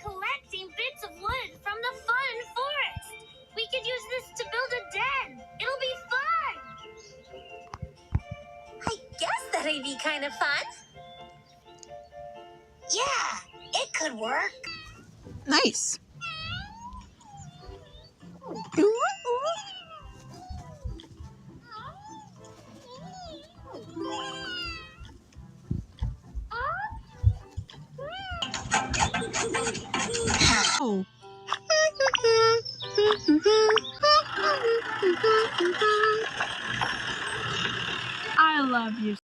collecting bits of wood from the fun forest. We could use this to build a den. It'll be fun. I guess that'd be kind of fun. Yeah, it could work. Nice. Oh. I love you.